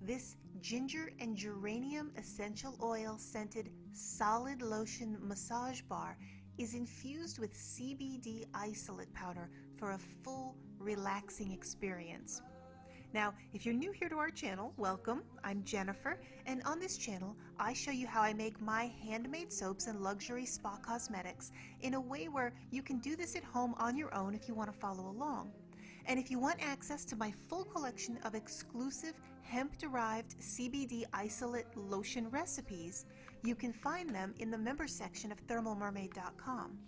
This ginger and geranium essential oil scented solid lotion massage bar is infused with CBD isolate powder for a full relaxing experience. Now, if you're new here to our channel, welcome. I'm Jennifer, and on this channel, I show you how I make my handmade soaps and luxury spa cosmetics in a way where you can do this at home on your own if you want to follow along. And if you want access to my full collection of exclusive hemp-derived CBD isolate lotion recipes, you can find them in the members section of thermalmermaid.com.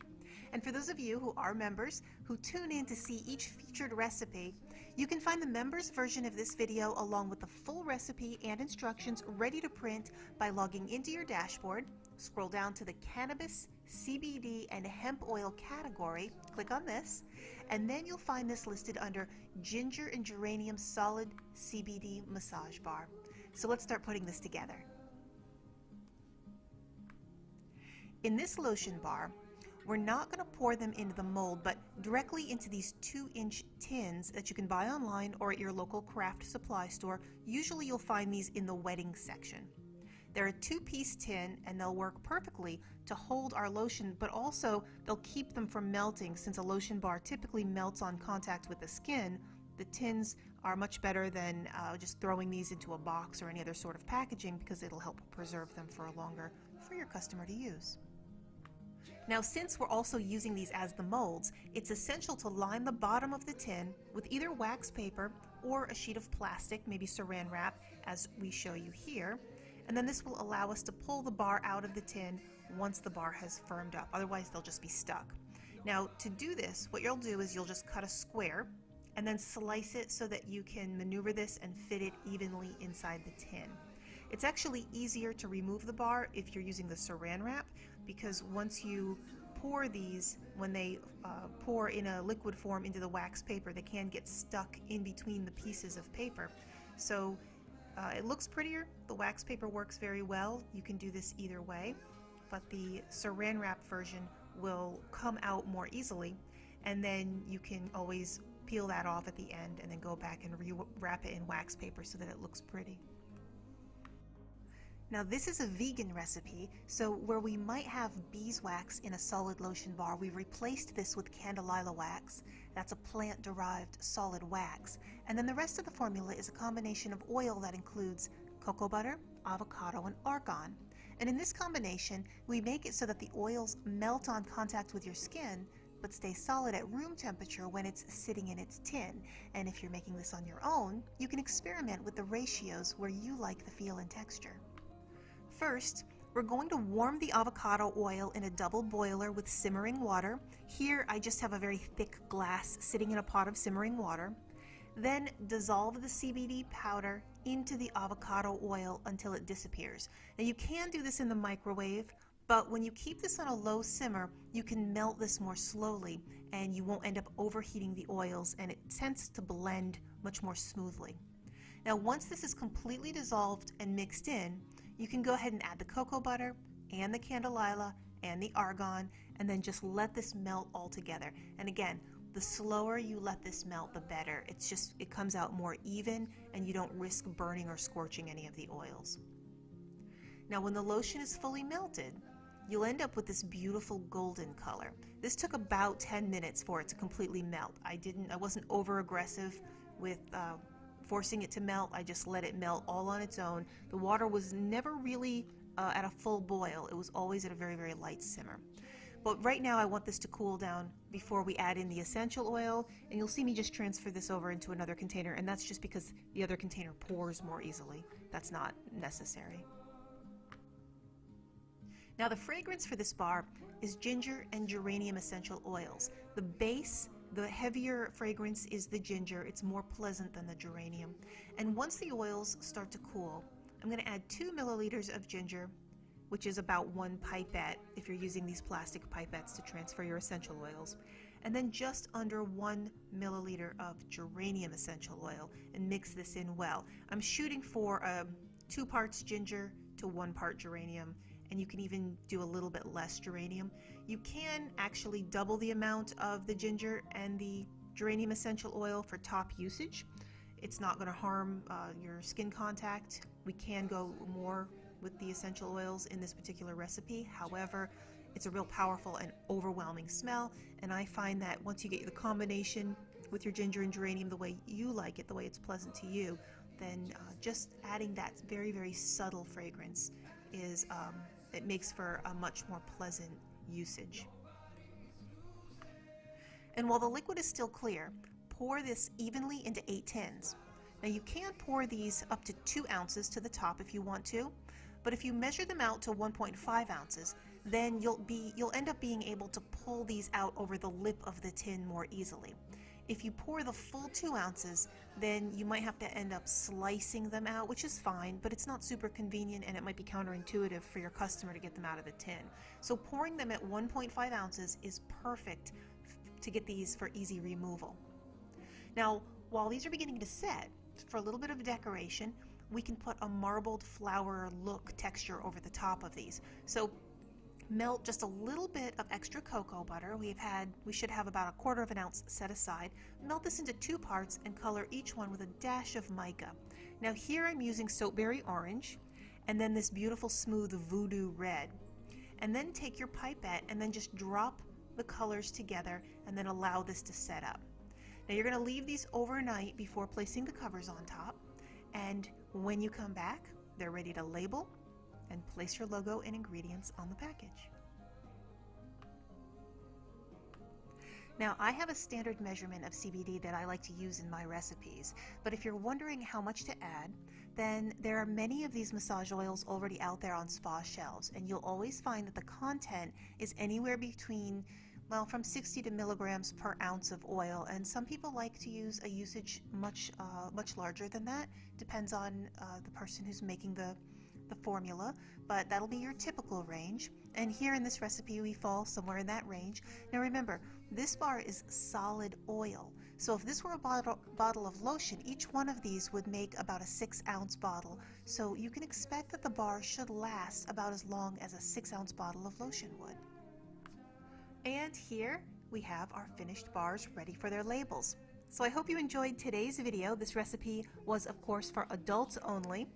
And for those of you who are members who tune in to see each featured recipe, you can find the members version of this video along with the full recipe and instructions ready to print by logging into your dashboard, scroll down to the cannabis, CBD, and hemp oil category, click on this, and then you'll find this listed under ginger and geranium solid CBD massage bar. So let's start putting this together. In this lotion bar, we're not going to pour them into the mold, but directly into these 2-inch tins that you can buy online or at your local craft supply store. Usually you'll find these in the wedding section. They're a 2-piece tin and they'll work perfectly to hold our lotion, but also they'll keep them from melting. Since a lotion bar typically melts on contact with the skin, the tins are much better than just throwing these into a box or any other sort of packaging, because it'll help preserve them for longer for your customer to use. Now, since we're also using these as the molds, it's essential to line the bottom of the tin with either wax paper or a sheet of plastic, maybe saran wrap, as we show you here. And then this will allow us to pull the bar out of the tin once the bar has firmed up. Otherwise, they'll just be stuck. Now, to do this, what you'll do is you'll just cut a square and then slice it so that you can maneuver this and fit it evenly inside the tin. It's actually easier to remove the bar if you're using the saran wrap, because once you pour these, when they pour in a liquid form into the wax paper, they can get stuck in between the pieces of paper. So it looks prettier. The wax paper works very well. You can do this either way, but the saran wrap version will come out more easily, and then you can always peel that off at the end and then go back and re-wrap it in wax paper so that it looks pretty. Now, this is a vegan recipe, so where we might have beeswax in a solid lotion bar, we've replaced this with candelilla wax. That's a plant-derived solid wax. And then the rest of the formula is a combination of oil that includes cocoa butter, avocado, and argan. And in this combination, we make it so that the oils melt on contact with your skin, but stay solid at room temperature when it's sitting in its tin. And if you're making this on your own, you can experiment with the ratios where you like the feel and texture. First, we're going to warm the avocado oil in a double boiler with simmering water. Here, I just have a very thick glass sitting in a pot of simmering water. Then dissolve the CBD powder into the avocado oil until it disappears. Now, you can do this in the microwave, but when you keep this on a low simmer, you can melt this more slowly and you won't end up overheating the oils, and it tends to blend much more smoothly. Now, once this is completely dissolved and mixed in, you can go ahead and add the cocoa butter and the candelilla and the argan, and then just let this melt all together. And again, the slower you let this melt, the better. It comes out more even, and you don't risk burning or scorching any of the oils. Now, when the lotion is fully melted, you'll end up with this beautiful golden color. This took about 10 minutes for it to completely melt. I wasn't over aggressive with forcing it to melt. I just let it melt all on its own. The water was never really at a full boil. It was always at a very, very light simmer. But right now I want this to cool down before we add in the essential oil, and you'll see me just transfer this over into another container, and that's just because the other container pours more easily. That's not necessary. Now, the fragrance for this bar is ginger and geranium essential oils. The base, the heavier fragrance, is the ginger. It's more pleasant than the geranium. And once the oils start to cool, I'm going to add 2 milliliters of ginger, which is about 1 pipette if you're using these plastic pipettes to transfer your essential oils, and then just under 1 milliliter of geranium essential oil, and mix this in well. I'm shooting for 2 parts ginger to 1 part geranium, and you can even do a little bit less geranium. You can actually double the amount of the ginger and the geranium essential oil for top usage. It's not going to harm your skin contact. We can go more with the essential oils in this particular recipe. However, it's a real powerful and overwhelming smell, and I find that once you get the combination with your ginger and geranium the way you like it, the way it's pleasant to you, then just adding that very, very subtle fragrance is it makes for a much more pleasant usage. And while the liquid is still clear, pour this evenly into 8 tins. Now you can pour these up to 2 ounces to the top if you want to, but if you measure them out to 1.5 ounces, then you'll end up being able to pull these out over the lip of the tin more easily. If you pour the full 2 ounces, then you might have to end up slicing them out, which is fine, but it's not super convenient and it might be counterintuitive for your customer to get them out of the tin. So pouring them at 1.5 ounces is perfect to get these for easy removal. Now, while these are beginning to set, for a little bit of decoration, we can put a marbled flower look texture over the top of these. So melt just a little bit of extra cocoa butter. We should have about 1/4 ounce set aside. Melt this into 2 parts and color each one with a dash of mica. Now here I'm using soapberry orange and then this beautiful smooth voodoo red. And then take your pipette and then just drop the colors together and then allow this to set up. Now you're going to leave these overnight before placing the covers on top, and when you come back, they're ready to label and place your logo and ingredients on the package. Now I have a standard measurement of CBD that I like to use in my recipes, but if you're wondering how much to add, then there are many of these massage oils already out there on spa shelves, and you'll always find that the content is anywhere between from 60 to milligrams per ounce of oil, and some people like to use a usage much larger than that. Depends on the person who's making the formula, but that'll be your typical range. And here in this recipe we fall somewhere in that range. Now remember, this bar is solid oil, so if this were a bottle of lotion, each one of these would make about a 6-ounce bottle. So you can expect that the bar should last about as long as a 6-ounce bottle of lotion would. And here we have our finished bars ready for their labels. So I hope you enjoyed today's video. This recipe was, of course, for adults only.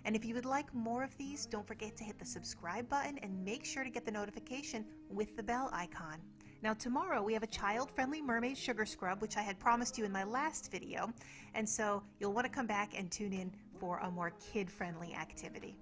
And if you would like more of these, don't forget to hit the subscribe button and make sure to get the notification with the bell icon. Now tomorrow we have a child-friendly mermaid sugar scrub, which I had promised you in my last video. And so you'll want to come back and tune in for a more kid-friendly activity.